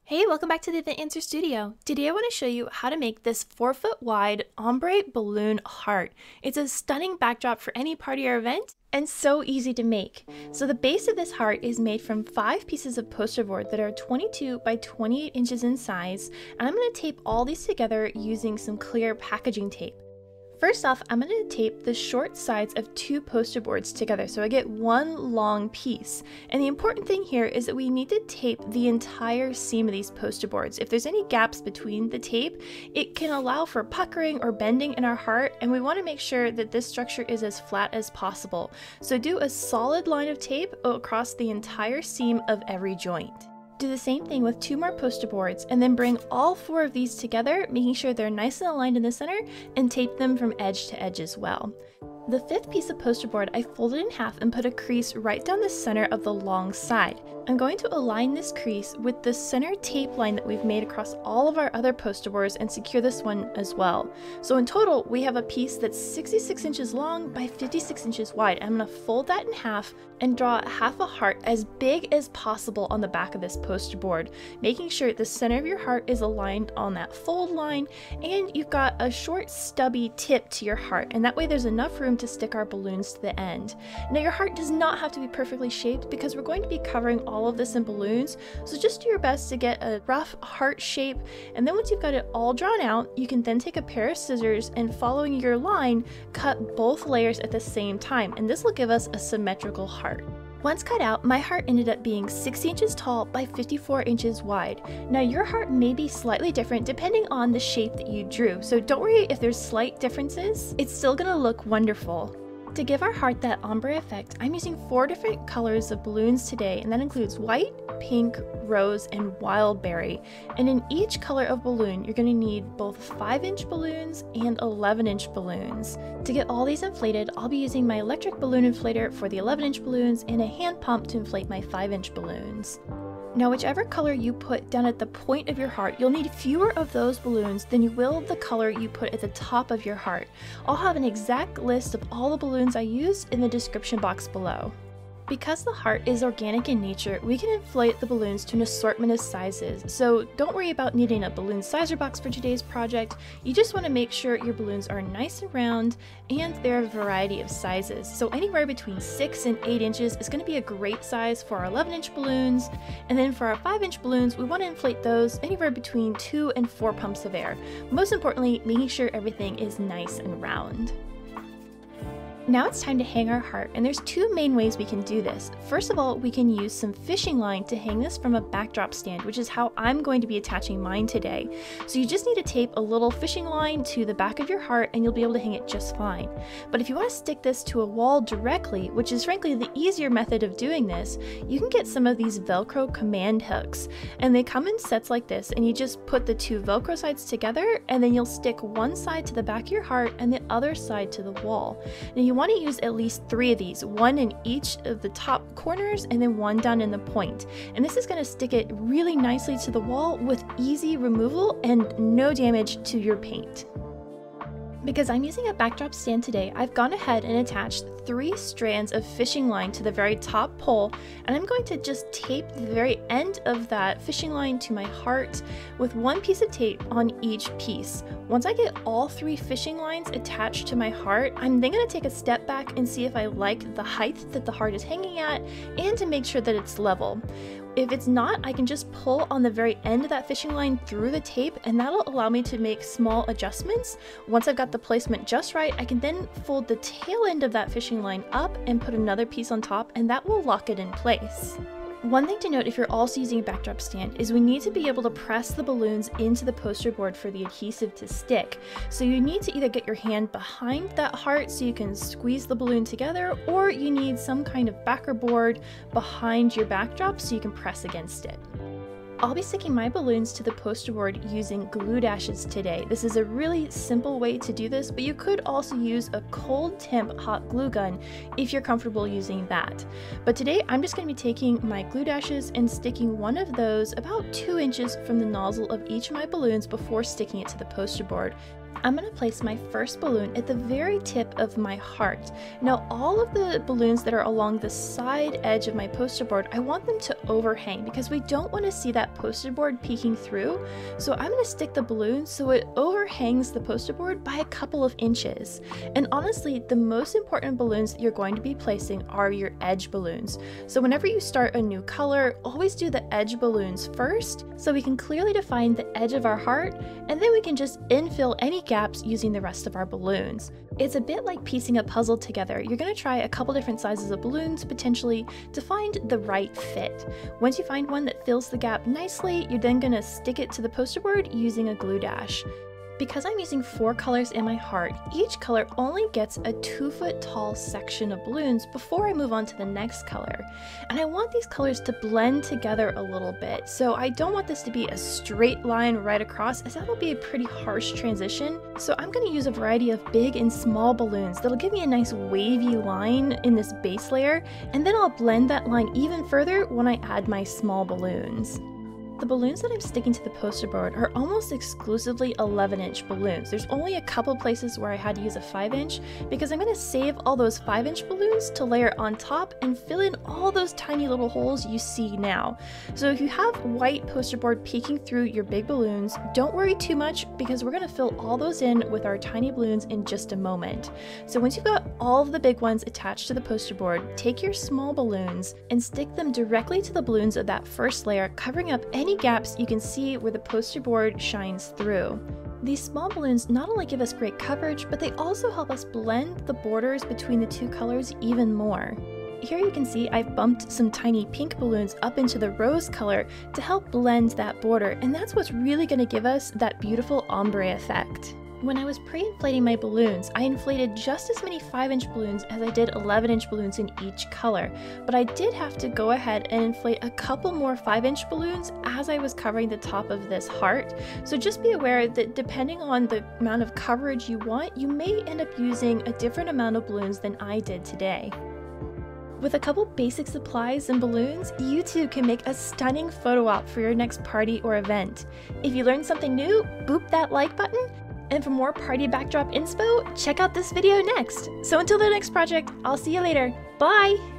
Hey, welcome back to the Event Answer Studio. Today I want to show you how to make this 4-foot wide ombre balloon heart. It's a stunning backdrop for any party or event and so easy to make. So the base of this heart is made from 5 pieces of poster board that are 22 by 28 inches in size, and I'm going to tape all these together using some clear packaging tape. First off, I'm going to tape the short sides of 2 poster boards together so I get one long piece. And the important thing here is that we need to tape the entire seam of these poster boards. If there's any gaps between the tape, it can allow for puckering or bending in our heart, and we want to make sure that this structure is as flat as possible. So do a solid line of tape across the entire seam of every joint. Do the same thing with 2 more poster boards and then bring all 4 of these together, making sure they're nice and aligned in the center, and tape them from edge to edge as well. The 5th piece of poster board I folded in half and put a crease right down the center of the long side. I'm going to align this crease with the center tape line that we've made across all of our other poster boards and secure this one as well. So in total, we have a piece that's 66 inches long by 56 inches wide. I'm going to fold that in half and draw half a heart as big as possible on the back of this poster board, making sure the center of your heart is aligned on that fold line, and you've got a short stubby tip to your heart, and that way there's enough room to stick our balloons to the end. Now your heart does not have to be perfectly shaped because we're going to be covering all of this in balloons, so just do your best to get a rough heart shape, and then once you've got it all drawn out, you can then take a pair of scissors and, following your line, cut both layers at the same time, and this will give us a symmetrical heart. Once cut out, my heart ended up being 60 inches tall by 54 inches wide. Now your heart may be slightly different depending on the shape that you drew, so don't worry if there's slight differences, it's still gonna look wonderful. To give our heart that ombre effect, I'm using 4 different colors of balloons today, and that includes white, pink, rose, and wild berry. And in each color of balloon, you're going to need both 5-inch balloons and 11-inch balloons. To get all these inflated, I'll be using my electric balloon inflator for the 11-inch balloons and a hand pump to inflate my 5-inch balloons. Now, whichever color you put down at the point of your heart, you'll need fewer of those balloons than you will the color you put at the top of your heart. I'll have an exact list of all the balloons I used in the description box below. Because the heart is organic in nature, we can inflate the balloons to an assortment of sizes, so don't worry about needing a balloon sizer box for today's project. You just want to make sure your balloons are nice and round, and they're a variety of sizes. So anywhere between 6 and 8 inches is going to be a great size for our 11-inch balloons, and then for our 5-inch balloons, we want to inflate those anywhere between 2 and 4 pumps of air. Most importantly, making sure everything is nice and round. Now it's time to hang our heart, and there's 2 main ways we can do this. First of all, we can use some fishing line to hang this from a backdrop stand, which is how I'm going to be attaching mine today. So you just need to tape a little fishing line to the back of your heart and you'll be able to hang it just fine. But if you want to stick this to a wall directly, which is frankly the easier method of doing this, you can get some of these Velcro command hooks, and they come in sets like this, and you just put the 2 Velcro sides together, and then you'll stick one side to the back of your heart and the other side to the wall. Now you want to use at least 3 of these, one in each of the top corners and then one down in the point. And this is going to stick it really nicely to the wall with easy removal and no damage to your paint. Because I'm using a backdrop stand today, I've gone ahead and attached 3 strands of fishing line to the very top pole, and I'm going to just tape the very end of that fishing line to my heart with 1 piece of tape on each piece. Once I get all 3 fishing lines attached to my heart, I'm then going to take a step back and see if I like the height that the heart is hanging at and to make sure that it's level. If it's not, I can just pull on the very end of that fishing line through the tape, and that'll allow me to make small adjustments. Once I've got the placement just right, I can then fold the tail end of that fishing line up and put another piece on top, and that will lock it in place. One thing to note if you're also using a backdrop stand is we need to be able to press the balloons into the poster board for the adhesive to stick. So you need to either get your hand behind that heart so you can squeeze the balloon together, or you need some kind of backer board behind your backdrop so you can press against it. I'll be sticking my balloons to the poster board using glue dashes today. This is a really simple way to do this, but you could also use a cold temp hot glue gun if you're comfortable using that. But today I'm just going to be taking my glue dashes and sticking one of those about 2 inches from the nozzle of each of my balloons before sticking it to the poster board. I'm going to place my first balloon at the very tip of my heart. Now all of the balloons that are along the side edge of my poster board, I want them to overhang because we don't want to see that poster board peeking through. So I'm going to stick the balloon so it overhangs the poster board by a couple of inches. And honestly, the most important balloons that you're going to be placing are your edge balloons. So whenever you start a new color, always do the edge balloons first so we can clearly define the edge of our heart, and then we can just infill any gaps using the rest of our balloons. It's a bit like piecing a puzzle together. You're going to try a couple different sizes of balloons potentially to find the right fit. Once you find one that fills the gap nicely, you're then going to stick it to the poster board using a glue dash. Because I'm using 4 colors in my heart, each color only gets a 2-foot tall section of balloons before I move on to the next color. And I want these colors to blend together a little bit, so I don't want this to be a straight line right across, as that will be a pretty harsh transition. So I'm going to use a variety of big and small balloons that'll give me a nice wavy line in this base layer, and then I'll blend that line even further when I add my small balloons. The balloons that I'm sticking to the poster board are almost exclusively 11-inch balloons. There's only a couple places where I had to use a 5-inch because I'm going to save all those 5-inch balloons to layer on top and fill in all those tiny little holes you see now. So if you have white poster board peeking through your big balloons, don't worry too much because we're going to fill all those in with our tiny balloons in just a moment. So once you've got all of the big ones attached to the poster board, take your small balloons and stick them directly to the balloons of that first layer, covering up any gaps you can see where the poster board shines through. These small balloons not only give us great coverage, but they also help us blend the borders between the 2 colors even more. Here you can see I've bumped some tiny pink balloons up into the rose color to help blend that border, and that's what's really going to give us that beautiful ombre effect. When I was pre-inflating my balloons, I inflated just as many 5-inch balloons as I did 11-inch balloons in each color, but I did have to go ahead and inflate a couple more 5-inch balloons as I was covering the top of this heart. So just be aware that depending on the amount of coverage you want, you may end up using a different amount of balloons than I did today. With a couple basic supplies and balloons, you too can make a stunning photo op for your next party or event. If you learned something new, boop that like button. And for more party backdrop inspo, check out this video next. So until the next project, I'll see you later. Bye!